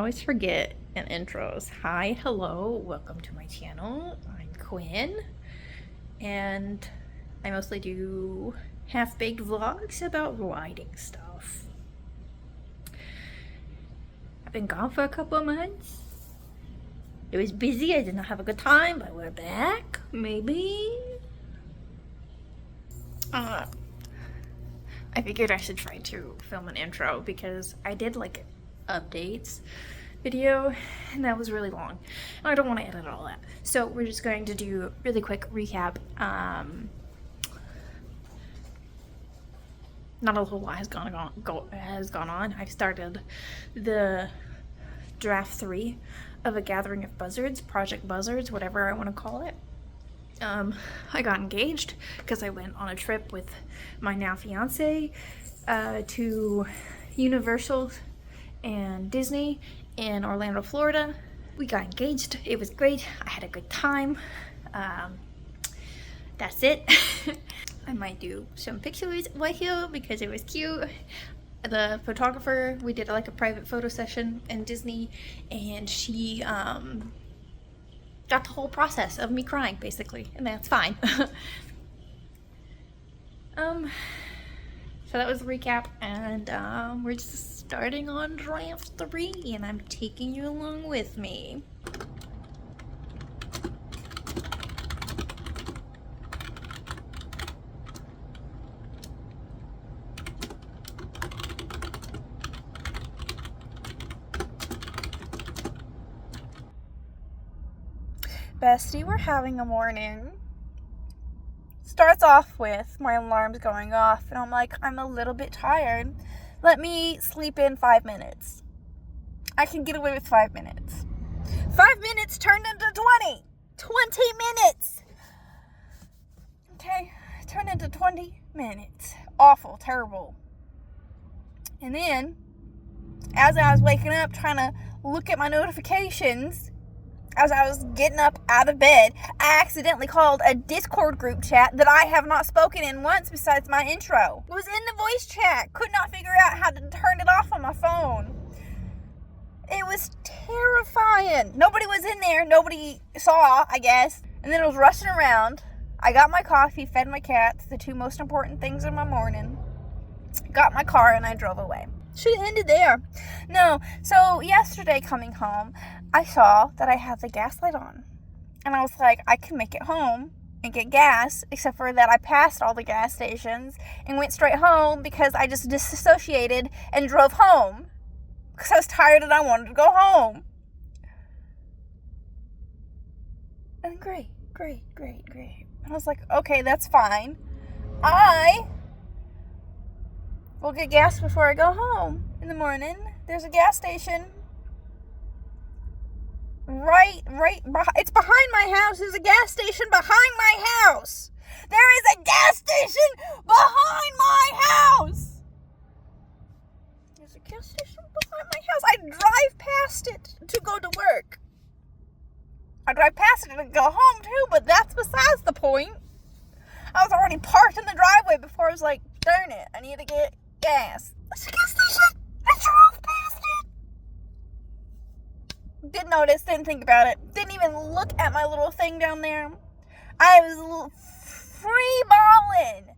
always forget in intros. Hi, hello, welcome to my channel. I'm Quinn, and I mostly do half-baked vlogs about lighting stuff. I've been gone for a couple of months. It was busy, I did not have a good time, but we're back, maybe. I figured I should try to film an intro because I did like updates video and that was really long and I don't want to edit all that, so we're just going to do a really quick recap. Not a whole lot has gone on. I've started the draft 3 of A Gathering of Buzzards, Project Buzzards, whatever I want to call it. I got engaged because I went on a trip with my now fiance to Universal and Disney in Orlando, Florida. We got engaged. It was great. I had a good time. That's it. I might do some pictures right here because it was cute. The photographer, we did like a private photo session in Disney, and she got the whole process of me crying basically, and that's fine. So that was the recap, and we're just starting on draft 3, and I'm taking you along with me. Bestie, we're having a morning. Starts off with my alarm's going off, and I'm like, I'm a little bit tired. Let me sleep in 5 minutes. I can get away with 5 minutes. 5 minutes turned into 20. 20 minutes. Okay, turned into 20 minutes. Awful, terrible. And then, as I was waking up, trying to look at my notifications, as I was getting up out of bed, I accidentally called a Discord group chat that I have not spoken in once besides my intro. It was in the voice chat. Could not figure out how to turn it off on my phone. It was terrifying. Nobody was in there. Nobody saw, I guess. And then I was rushing around. I got my coffee, fed my cats, the 2 most important things in my morning. Got my car, and I drove away. Should have ended there. No, so yesterday coming home, I saw that I had the gas light on. And I was like, I can make it home and get gas, except for that I passed all the gas stations and went straight home because I just disassociated and drove home because I was tired and I wanted to go home. And great. And I was like, okay, that's fine. I will get gas before I go home in the morning. There's a gas station it's behind my house. There's a gas station behind my house. There is a gas station behind my house. There's a gas station behind my house. I drive past it to go to work. I drive past it to go home too, but that's besides the point. I was already parked in the driveway before I was like, darn it, I need to get gas. There's a gas station. I drove past it. Didn't notice, didn't think about it. Didn't even look at my little thing down there. I was free balling.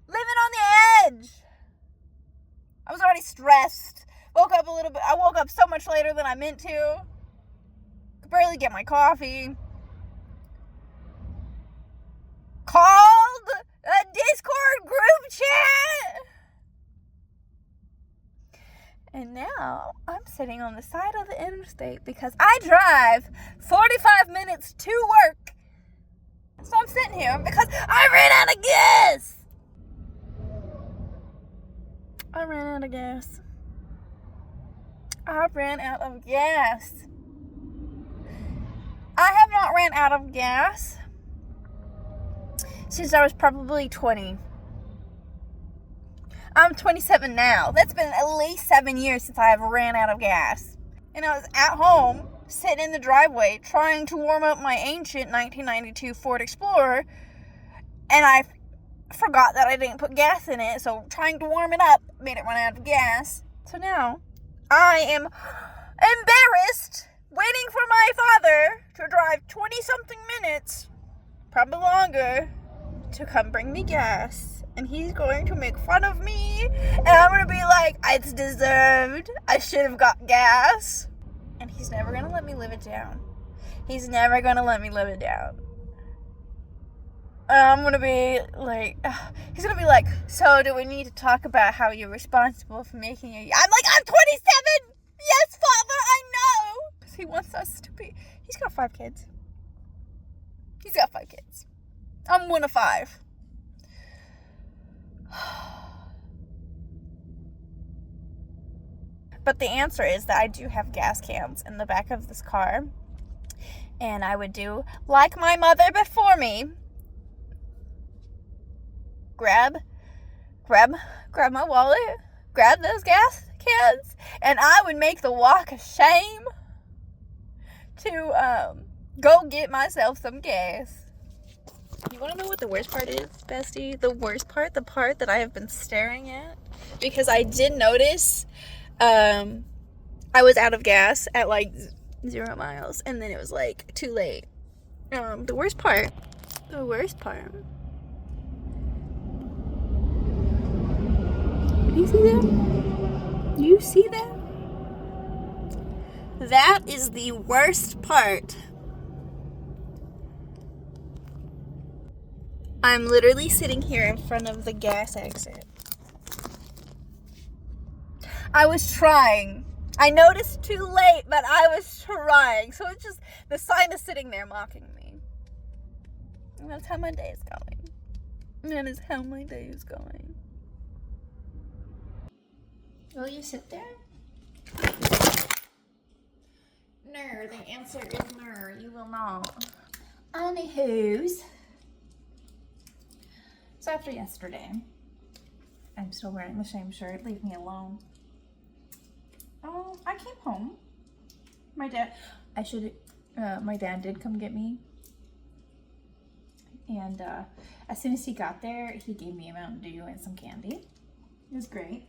Living on the edge. I was already stressed. Woke up a little bit. I woke up so much later than I meant to. Could barely get my coffee. Called a Discord group chat. And now I'm sitting on the side of the interstate because I drive 45 minutes to work. So I'm sitting here because I ran out of gas. I ran out of gas. I have not ran out of gas since I was probably 20. I'm 27 now. That's been at least 7 years since I have ran out of gas. And I was at home, sitting in the driveway, trying to warm up my ancient 1992 Ford Explorer, and I forgot that I didn't put gas in it, so trying to warm it up made it run out of gas. So now, I am embarrassed, waiting for my father to drive 20-something minutes, probably longer, to come bring me gas. And he's going to make fun of me, and I'm going to be like, it's deserved. I should have got gas. And he's never going to let me live it down. He's never going to let me live it down. And I'm going to be like, he's going to be like, so do we need to talk about how you're responsible for making it? I'm like, I'm 27! Yes, Father, I know! Because he wants us to be, he's got 5 kids. He's got 5 kids. I'm one of 5. But the answer is that I do have gas cans in the back of this car. And I would do like my mother before me. Grab my wallet, grab those gas cans, and I would make the walk of shame to go get myself some gas. You want to know what the worst part is, bestie? The worst part, the part that I have been staring at, because I did notice I was out of gas at like 0 miles, and then it was like too late. The worst part. You see that? You see that? That is the worst part. I'm literally sitting here in front of the gas exit. I was trying. I noticed too late, but I was trying. So it's just, the sign is sitting there mocking me. And that's how my day is going. Will you sit there? No, the answer is no, you will not. Anywho's. So after yesterday, I'm still wearing the same shirt, leave me alone. I came home. My dad did come get me. And as soon as he got there, he gave me a Mountain Dew and some candy. It was great.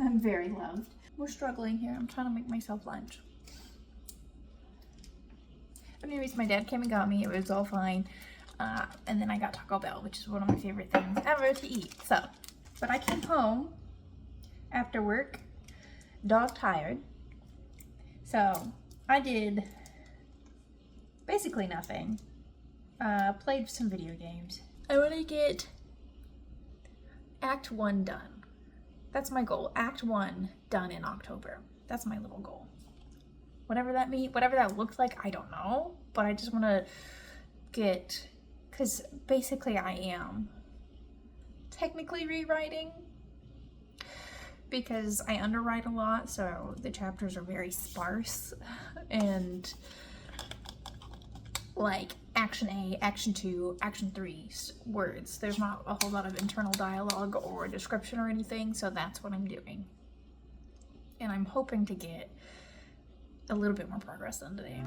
I'm very loved. We're struggling here. I'm trying to make myself lunch. But anyways, my dad came and got me. It was all fine. And then I got Taco Bell, which is one of my favorite things ever to eat. But I came home after work, dog tired. So I did basically nothing. Played some video games. I want to get Act 1 done. That's my goal. Act 1 done in October. That's my little goal. Whatever that means, whatever that looks like, I don't know. But I just want to get, because basically I am technically rewriting, because I underwrite a lot, so the chapters are very sparse, and like action A, action 2, action 3 words. There's not a whole lot of internal dialogue or description or anything, so that's what I'm doing. And I'm hoping to get a little bit more progress done today.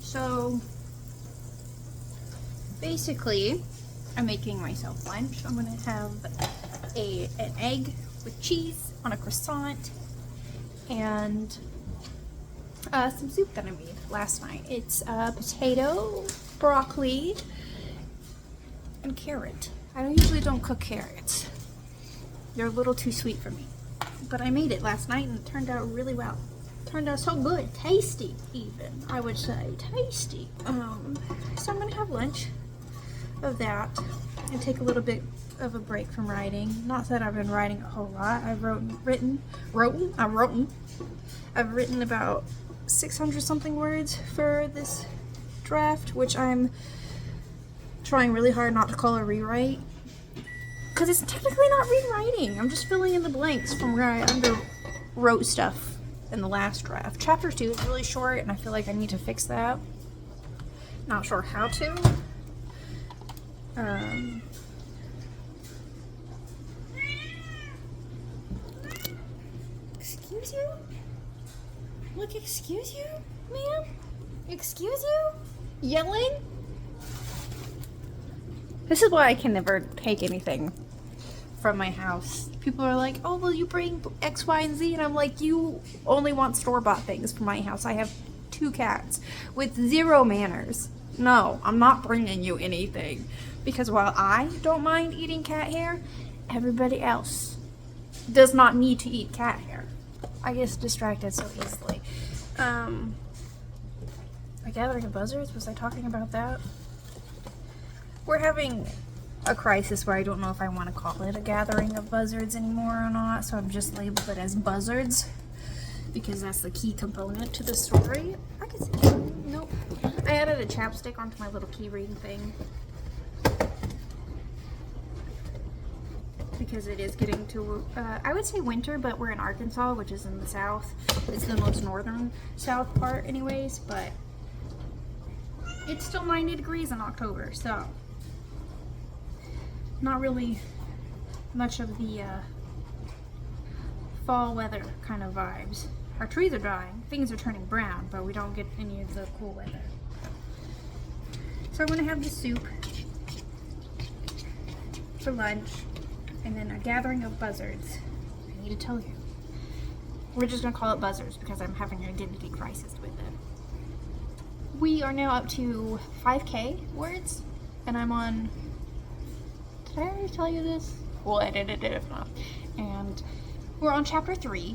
So basically, I'm making myself lunch. I'm gonna have an egg with cheese on a croissant and some soup that I made last night. It's potato, broccoli, and carrot. I usually don't cook carrots. They're a little too sweet for me. But I made it last night and it turned out really well. Turned out so good. Tasty, even, I would say. Tasty. So I'm gonna have lunch of that and take a little bit of a break from writing. Not that I've been writing a whole lot. I've written about 600 something words for this draft, which I'm trying really hard not to call a rewrite, because it's technically not rewriting. I'm just filling in the blanks from where I underwrote stuff in the last draft. Chapter 2 is really short, and I feel like I need to fix that. Not sure how to. excuse you? Look, excuse you, ma'am? Excuse you? Yelling? This is why I can never take anything from my house. People are like, oh, will you bring X, Y, and Z? And I'm like, you only want store-bought things from my house. I have 2 cats with 0 manners. No, I'm not bringing you anything. Because while I don't mind eating cat hair, everybody else does not need to eat cat hair. I get distracted so easily. A gathering of buzzards? Was I talking about that? We're having a crisis where I don't know if I want to call it a gathering of buzzards anymore or not, so I've just labeled it as buzzards because that's the key component to the story. I can see it. Nope. I added a chapstick onto my little key reading thing because it is getting to, I would say winter, but we're in Arkansas, which is in the south. It's the most northern south part anyways, but it's still 90 degrees in October, so not really much of the fall weather kind of vibes. Our trees are dying, things are turning brown, but we don't get any of the cool weather. So I'm gonna have the soup for lunch, and then a gathering of buzzards. I need to tell you. We're just gonna call it buzzards because I'm having an identity crisis with it. We are now up to 5K words, and I'm on, did I already tell you this? We'll edit it if not. And we're on chapter 3,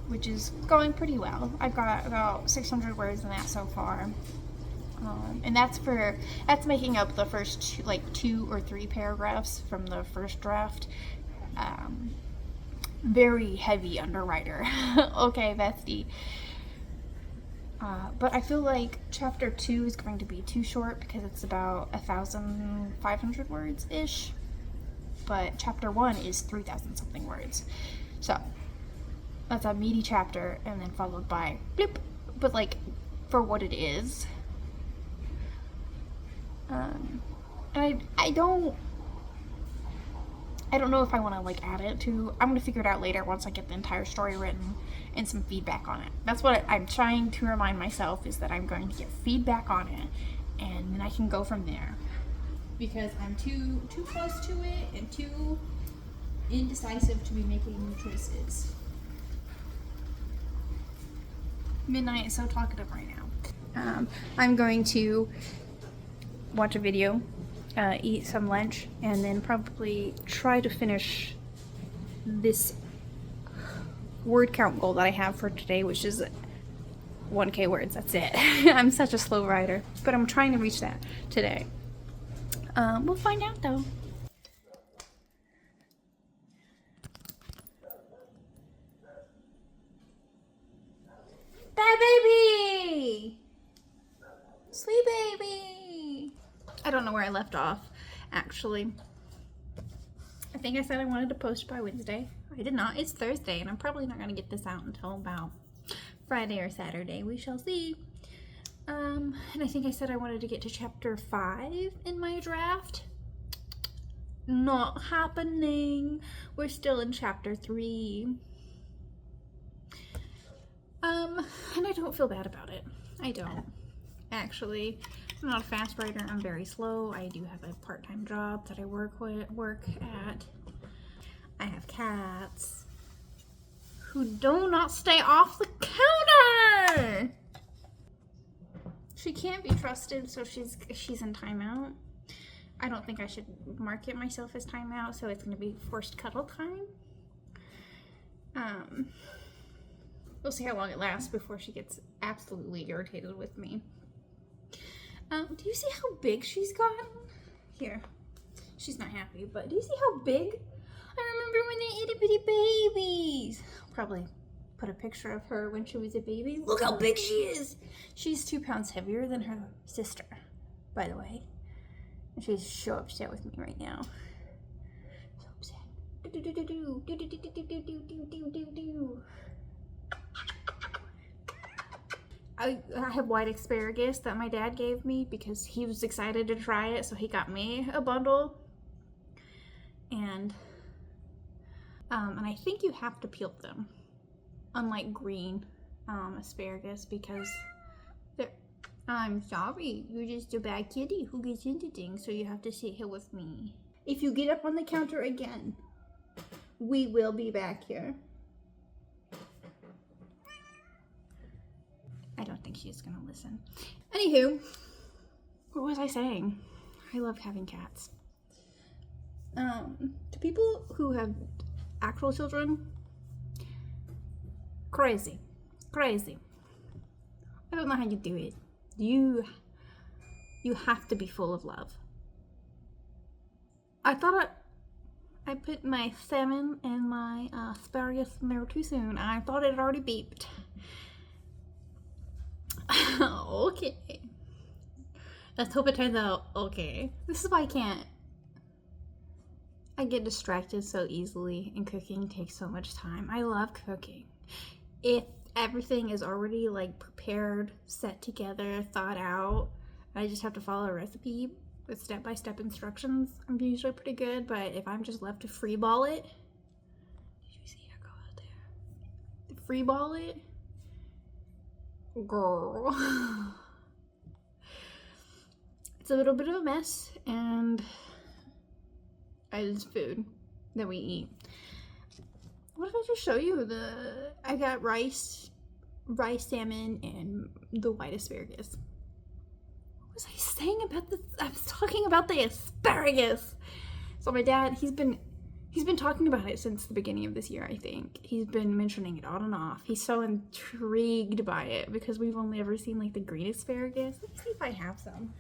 which is going pretty well. I've got about 600 words in that so far. And that's making up the first 2 or 3 paragraphs from the first draft. Very heavy underwriter. Okay, bestie. But I feel like chapter 2 is going to be too short because it's about 1,500 words-ish. But chapter 1 is 3,000 something words. So that's a meaty chapter, and then followed by bloop. But like for what it is. And I don't know if I want to like add it to. I'm gonna figure it out later once I get the entire story written and some feedback on it. That's what I'm trying to remind myself, is that I'm going to get feedback on it, and then I can go from there. Because I'm too close to it and too indecisive to be making new choices. Midnight is so talkative right now. I'm going to watch a video, eat some lunch, and then probably try to finish this word count goal that I have for today, which is 1K words. That's it. I'm such a slow writer, but I'm trying to reach that today. We'll find out though. Bad baby! Sweet baby! I don't know where I left off, actually. I think I said I wanted to post by Wednesday. I did not. It's Thursday, and I'm probably not going to get this out until about Friday or Saturday. We shall see. And I think I said I wanted to get to chapter 5 in my draft. Not happening. We're still in chapter 3. And I don't feel bad about it. I don't. Actually, I'm not a fast writer. I'm very slow. I do have a part-time job that I work at. I have cats who do not stay off the counter. She can't be trusted, so she's in timeout. I don't think I should market myself as timeout, so it's going to be forced cuddle time. We'll see how long it lasts before she gets absolutely irritated with me. Do you see how big she's gotten? Here. She's not happy, but do you see how big? I remember when they itty bitty babies. I'll probably put a picture of her when she was a baby. Look how big she is. She's 2 pounds heavier than her sister, by the way. And she's so upset with me right now. So upset. I have white asparagus that my dad gave me because he was excited to try it, so he got me a bundle. And I think you have to peel them. unlike green asparagus, because they're... I'm sorry, you're just a bad kitty who gets into things, so you have to sit here with me. If you get up on the counter again, we will be back here. I don't think she's gonna listen. Anywho, what was I saying? I love having cats. To people who have actual children, crazy. I don't know how you do it. You have to be full of love. I thought I put my salmon and my asparagus in there too soon. I thought it had already beeped. Okay. Let's hope it turns out okay. This is why I get distracted so easily, and cooking takes so much time. I love cooking. If everything is already like prepared, set together, thought out, I just have to follow a recipe with step-by-step instructions, I'm usually pretty good. But if I'm just left to freeball it, did you see her go out there? Freeball it? Girl. It's a little bit of a mess, and it's food that we eat. What if I just show you I got rice, salmon, and the white asparagus. What was I saying about this? I was talking about the asparagus. So my dad, he's been talking about it since the beginning of this year, I think. He's been mentioning it on and off. He's so intrigued by it because we've only ever seen like the green asparagus. Let me see if I have some.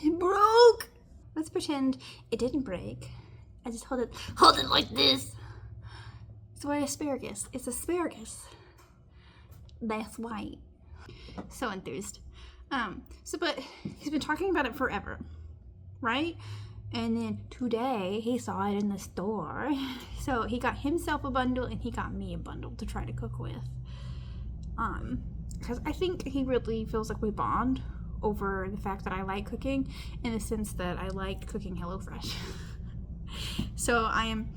It broke! Let's pretend it didn't break. I just hold it like this. It's white asparagus. It's asparagus. That's white. So enthused. But he's been talking about it forever, right? And then today he saw it in the store. So he got himself a bundle and he got me a bundle to try to cook with. Because I think he really feels like we bond over the fact that I like cooking, in the sense that I like cooking HelloFresh. So I am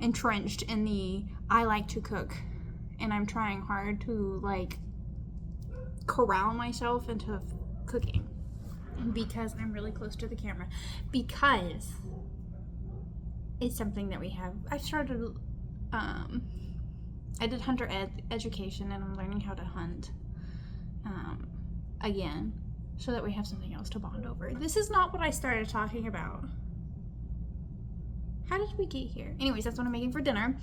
entrenched in I like to cook, and I'm trying hard to like corral myself into cooking because I'm really close to the camera, because it's something that we have. I started I did hunter education, and I'm learning how to hunt again, so that we have something else to bond over. This is not what I started talking about. How did we get here? Anyways, that's what I'm making for dinner.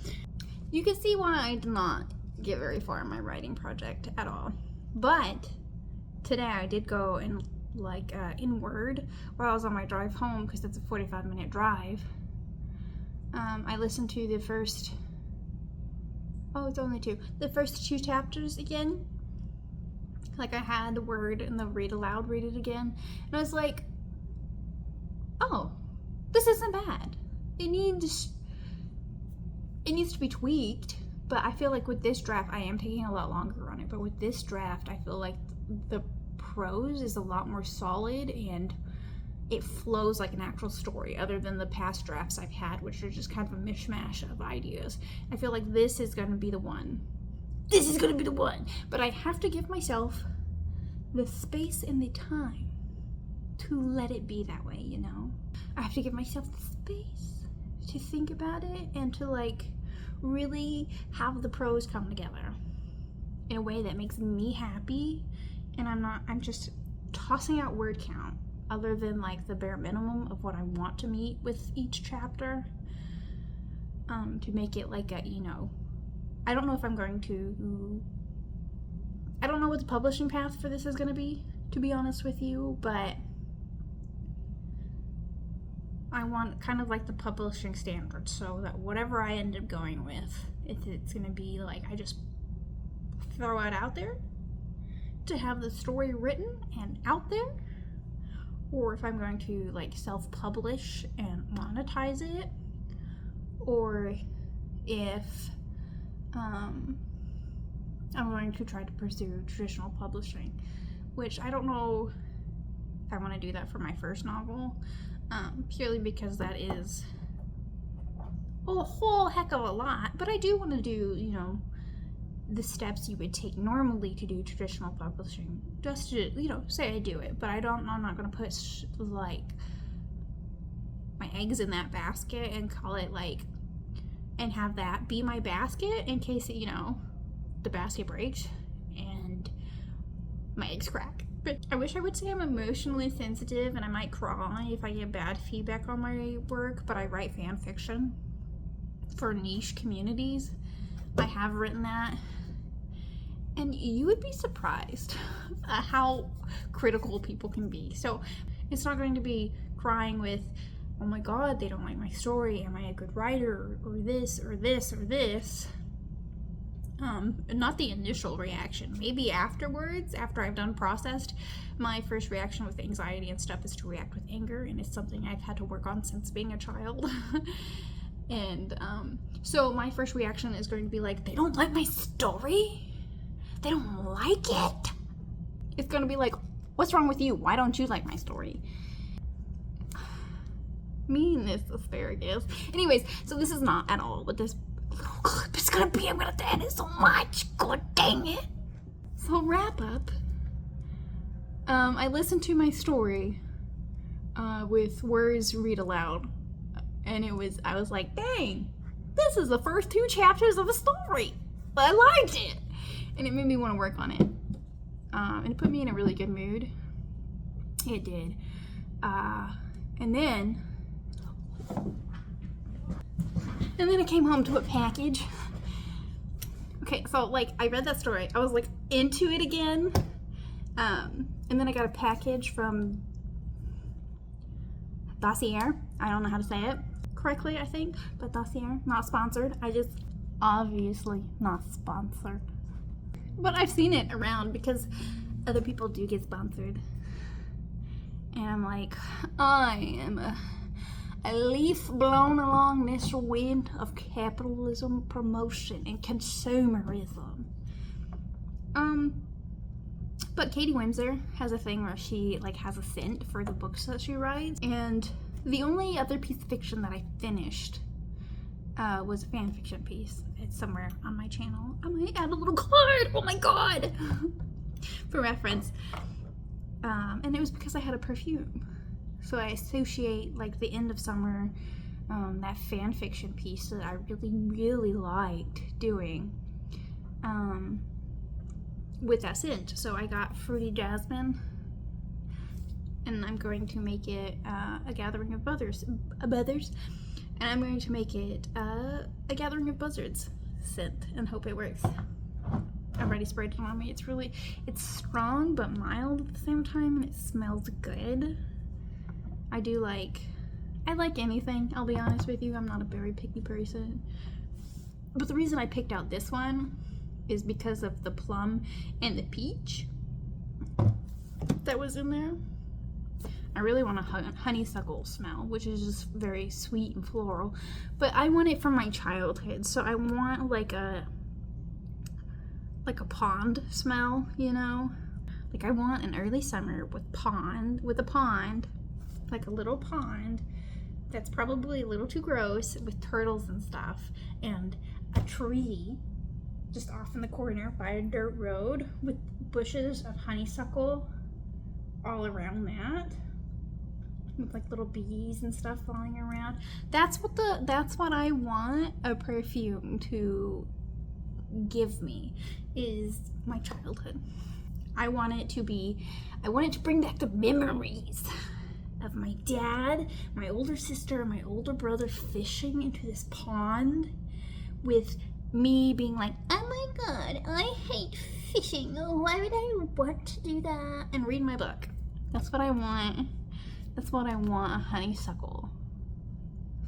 You can see why I did not get very far in my writing project at all. But today I did go in in Word while I was on my drive home, because it's a 45-minute drive. I listened to the first two chapters again. Like, I had the Word and the read it again, and I was like, oh, this isn't bad. It needs to be tweaked, but I feel like with this draft I am taking a lot longer on it. But with this draft, I feel like the prose is a lot more solid and it flows like an actual story, other than the past drafts I've had, which are just kind of a mishmash of ideas. I feel like this is going to be the one. This is going to be the one. But I have to give myself the space and the time to let it be that way, you know? I have to give myself the space to think about it and to like really have the prose come together in a way that makes me happy. And I'm just tossing out word count other than like the bare minimum of what I want to meet with each chapter, to make it like a, you know, I don't know if I'm going to, I don't know what the publishing path for this is going to be honest with you, but I want kind of like the publishing standards, so that whatever I end up going with, it's going to be like I just throw it out there to have the story written and out there, or if I'm going to like self-publish and monetize it, or if I'm going to try to pursue traditional publishing, which I don't know if I want to do that for my first novel, purely because that is a whole heck of a lot. But I do want to do, you know, the steps you would take normally to do traditional publishing, just to, you know, say I do it. But I'm not going to put like my eggs in that basket and call it like, and have that be my basket in case, you know, the basket breaks and my eggs crack. But I wish I would say I'm emotionally sensitive and I might cry if I get bad feedback on my work, but I write fan fiction for niche communities. I have written that, and you would be surprised at how critical people can be. So it's not going to be crying with, oh my god, they don't like my story, am I a good writer, or this, or this, or this. Not the initial reaction. Maybe afterwards, after I've done processed, my first reaction with anxiety and stuff is to react with anger, and it's something I've had to work on since being a child. And so my first reaction is going to be like, they don't like my story? They don't like it? It's going to be like, what's wrong with you? Why don't you like my story? Meanness asparagus. Anyways, so this is not at all what this clip is gonna be. I'm gonna edit it so much. God dang it. So wrap up. I listened to my story with words read aloud, and I was like, dang, this is the first 2 chapters of a story. But I liked it, and it made me want to work on it. And it put me in a really good mood. It did. And then I came home to a package. Okay, so like I read that story. I was like into it again. And then I got a package from Dossier. I don't know how to say it correctly, I think, but Dossier, not sponsored. Obviously not sponsored. But I've seen it around because other people do get sponsored. And I'm like, I am a leaf blown along this wind of capitalism, promotion, and consumerism. But Katie Windsor has a thing where she like has a scent for the books that she writes, and the only other piece of fiction that I finished was a fan fiction piece. It's somewhere on my channel. I might add a little card. Oh my god, for reference. And it was because I had a perfume. So I associate like the end of summer, that fan fiction piece that I really, really liked doing, with that scent. So I got Fruity Jasmine, and I'm going to make it a Gathering of Buzzards, and I'm going to make it a Gathering of Buzzards scent and hope it works. I've already sprayed it on me. It's strong but mild at the same time, and it smells good. I like anything, I'll be honest with you. I'm not a very picky person. But the reason I picked out this one is because of the plum and the peach that was in there. I really want a honeysuckle smell, which is just very sweet and floral. But I want it from my childhood, so I want like a pond smell, you know? Like I want an early summer with a pond, like a little pond that's probably a little too gross with turtles and stuff, and a tree just off in the corner by a dirt road with bushes of honeysuckle all around that, with like little bees and stuff flying around. That's what I want a perfume to give me, is my childhood. I want it to bring back the memories of my dad, my older sister, and my older brother fishing into this pond, with me being like, oh my god, I hate fishing. Oh, why would I want to do that? And read my book. That's what I want. That's what I want a honeysuckle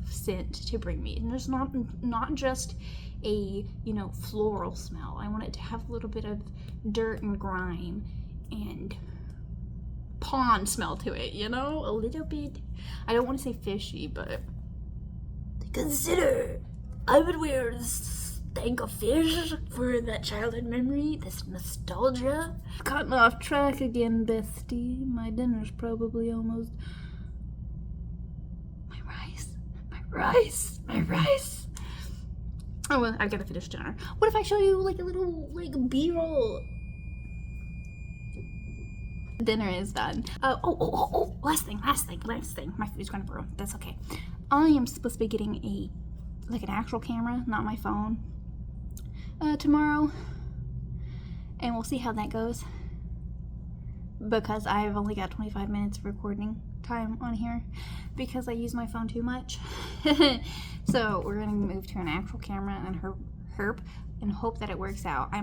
scent to bring me. And there's not just a, you know, floral smell. I want it to have a little bit of dirt and grime and pond smell to it, you know? A little bit. I don't want to say fishy, but consider I would wear thank a fish for that childhood memory, this nostalgia. Gotten off track again, bestie. My dinner's probably almost... My rice. Oh, well, I gotta finish dinner. What if I show you like a little B-roll? Dinner is done. Last thing. My food's gonna burn. That's okay. I am supposed to be getting an actual camera, not my phone, tomorrow, and we'll see how that goes, because I've only got 25 minutes of recording time on here because I use my phone too much. So we're gonna move to an actual camera and herp and hope that it works out. I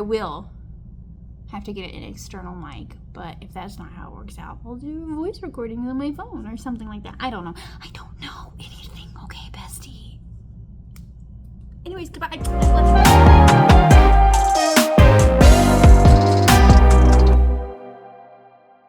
will have to get an external mic, but if that's not how it works out, I'll do voice recordings on my phone or something like that. I don't know anything. Okay, bestie. Anyways, goodbye.